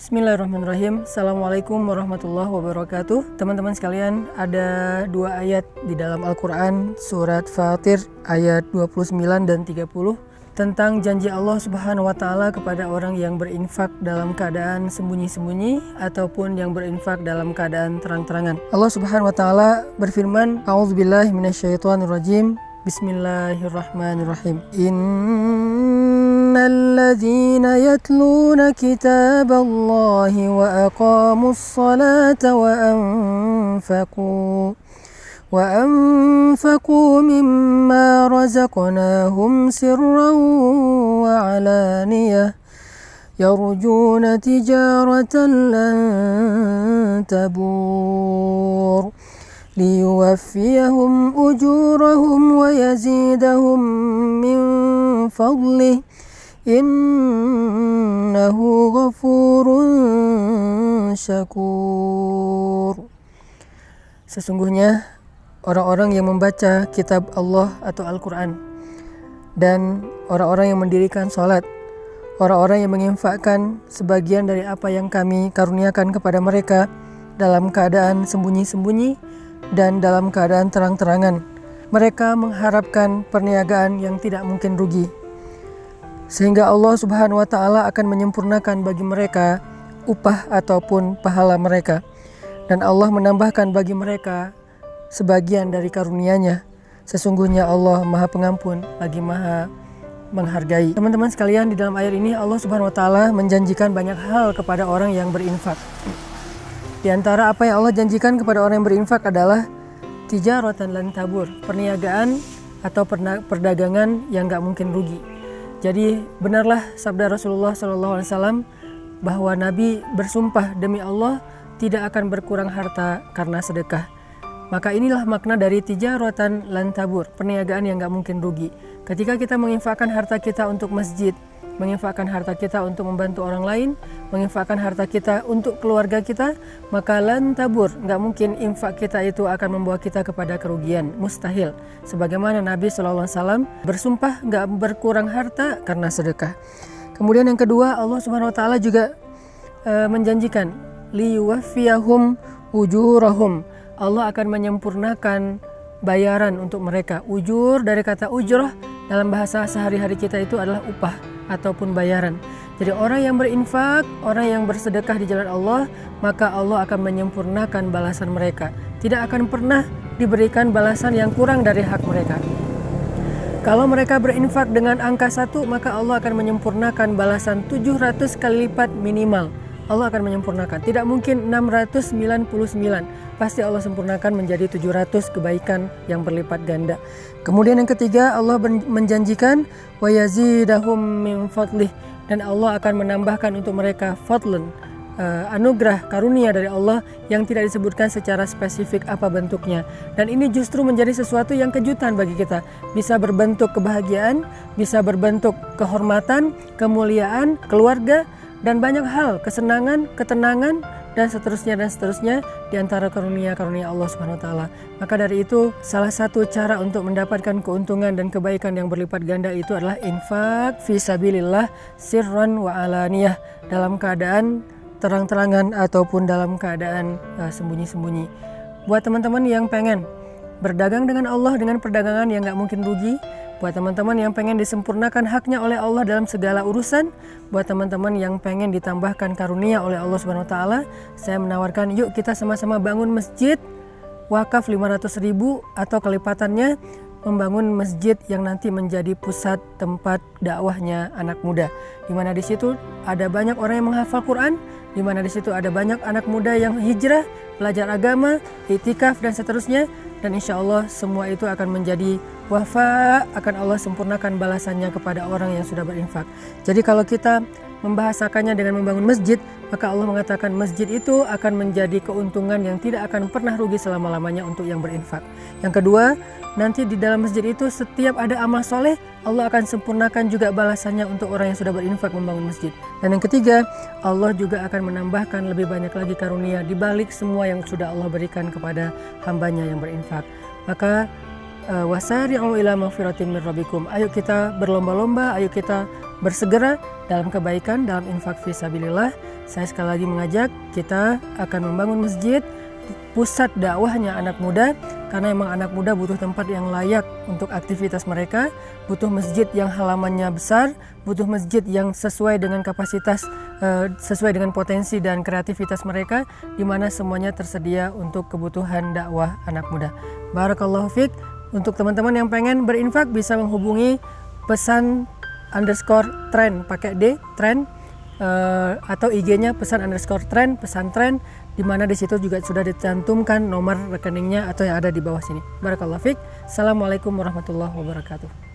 Bismillahirrahmanirrahim. Assalamualaikum warahmatullahi wabarakatuh. Teman-teman sekalian, ada dua ayat di dalam Al-Quran, surat Fatir ayat 29 dan 30, tentang janji Allah Subhanahu wa Ta'ala kepada orang yang berinfak dalam keadaan sembunyi-sembunyi ataupun yang berinfak dalam keadaan terang-terangan. Allah Subhanahu wa Ta'ala berfirman, A'udzubillahi minasyaitonirrajim. Bismillahirrahmanirrahim. Innalladzina yatluna kitaballahi wa aqamus salata wa anfaqu mimma razaqnahum sirran wa alaniyah yarjuna tijaratan lan tabur liyuwaffiyahum ujurahum wa yazidahum min fadlih innahu ghafurun syakur. Sesungguhnya orang-orang yang membaca kitab Allah atau Al-Quran dan orang-orang yang mendirikan sholat, orang-orang yang menginfakkan sebagian dari apa yang kami karuniakan kepada mereka dalam keadaan sembunyi-sembunyi dan dalam keadaan terang-terangan, mereka mengharapkan perniagaan yang tidak mungkin rugi, sehingga Allah Subhanahu wa Ta'ala akan menyempurnakan bagi mereka upah ataupun pahala mereka, dan Allah menambahkan bagi mereka sebagian dari karunia-Nya. Sesungguhnya Allah Maha Pengampun lagi Maha menghargai. Teman-teman sekalian, di dalam ayat ini Allah Subhanahu wa Ta'ala menjanjikan banyak hal kepada orang yang berinfak. Di antara apa yang Allah janjikan kepada orang yang berinfak adalah tijaratan lan tabur, perniagaan atau perdagangan yang gak mungkin rugi. Jadi benarlah sabda Rasulullah SAW bahwa Nabi bersumpah demi Allah tidak akan berkurang harta karena sedekah. Maka inilah makna dari tijaratan lan tabur, perniagaan yang gak mungkin rugi. Ketika kita menginfakkan harta kita untuk masjid, menginfakkan harta kita untuk membantu orang lain, menginfakkan harta kita untuk keluarga kita, maka lan tabur, gak mungkin infak kita itu akan membawa kita kepada kerugian, mustahil. Sebagaimana Nabi SAW bersumpah gak berkurang harta karena sedekah. Kemudian yang kedua, Allah Subhanahu wa Ta'ala juga menjanjikan liyuwaffiyahum ujurahum, Allah akan menyempurnakan bayaran untuk mereka. Ujur dari kata ujrah dalam bahasa sehari-hari kita itu adalah upah ataupun bayaran. Jadi orang yang berinfak, orang yang bersedekah di jalan Allah, maka Allah akan menyempurnakan balasan mereka. Tidak akan pernah diberikan balasan yang kurang dari hak mereka. Kalau mereka berinfak dengan angka 1, maka Allah akan menyempurnakan balasan 700 kali lipat minimal. Allah akan menyempurnakan. Tidak mungkin 699. Pasti Allah sempurnakan menjadi 700 kebaikan yang berlipat ganda. Kemudian yang ketiga, Allah menjanjikan wa yazidahum min fadlih, dan Allah akan menambahkan untuk mereka fadlan, anugerah karunia dari Allah yang tidak disebutkan secara spesifik apa bentuknya. Dan ini justru menjadi sesuatu yang kejutan bagi kita. Bisa berbentuk kebahagiaan, bisa berbentuk kehormatan, kemuliaan, keluarga, dan banyak hal, kesenangan, ketenangan, dan seterusnya di antara karunia-karunia Allah Subhanahu wa Ta'ala. Maka dari itu, salah satu cara untuk mendapatkan keuntungan dan kebaikan yang berlipat ganda itu adalah infak fi sabilillah sirran wa alaniyah, dalam keadaan terang-terangan ataupun dalam keadaan sembunyi-sembunyi. Buat teman-teman yang pengen berdagang dengan Allah dengan perdagangan yang gak mungkin rugi, buat teman-teman yang pengen disempurnakan haknya oleh Allah dalam segala urusan, buat teman-teman yang pengen ditambahkan karunia oleh Allah Subhanahu wa Ta'ala, saya menawarkan yuk kita sama-sama bangun masjid wakaf 500.000 atau kelipatannya, membangun masjid yang nanti menjadi pusat tempat dakwahnya anak muda, di mana di situ ada banyak orang yang menghafal Quran, di mana di situ ada banyak anak muda yang hijrah, belajar agama, iktikaf dan seterusnya, dan insya Allah semua itu akan menjadi wafa, akan Allah sempurnakan balasannya kepada orang yang sudah berinfak. Jadi kalau kita membahasakannya dengan membangun masjid, maka Allah mengatakan masjid itu akan menjadi keuntungan yang tidak akan pernah rugi selama-lamanya untuk yang berinfak. Yang kedua, nanti di dalam masjid itu setiap ada amal soleh, Allah akan sempurnakan juga balasannya untuk orang yang sudah berinfak membangun masjid. Dan yang ketiga, Allah juga akan menambahkan lebih banyak lagi karunia di balik semua yang sudah Allah berikan kepada hambanya yang berinfak. Maka wasari'u ila maghfiratin min rabbikum. Ayo kita berlomba-lomba, ayo kita bersegera dalam kebaikan, dalam infak fisabilillah, Saya sekali lagi mengajak, kita akan membangun masjid, pusat dakwahnya anak muda, karena emang anak muda butuh tempat yang layak untuk aktivitas mereka, butuh masjid yang halamannya besar, butuh masjid yang sesuai dengan kapasitas, sesuai dengan potensi dan kreativitas mereka, di mana semuanya tersedia untuk kebutuhan dakwah anak muda. Barakallahu fiik. Untuk teman-teman yang pengen berinfak bisa menghubungi pesan_tren pakai D, tren, atau IG-nya pesan_tren, pesantren, di mana di situ juga sudah dicantumkan nomor rekeningnya atau yang ada di bawah sini. Barakallahu fiik. Assalamualaikum warahmatullahi wabarakatuh.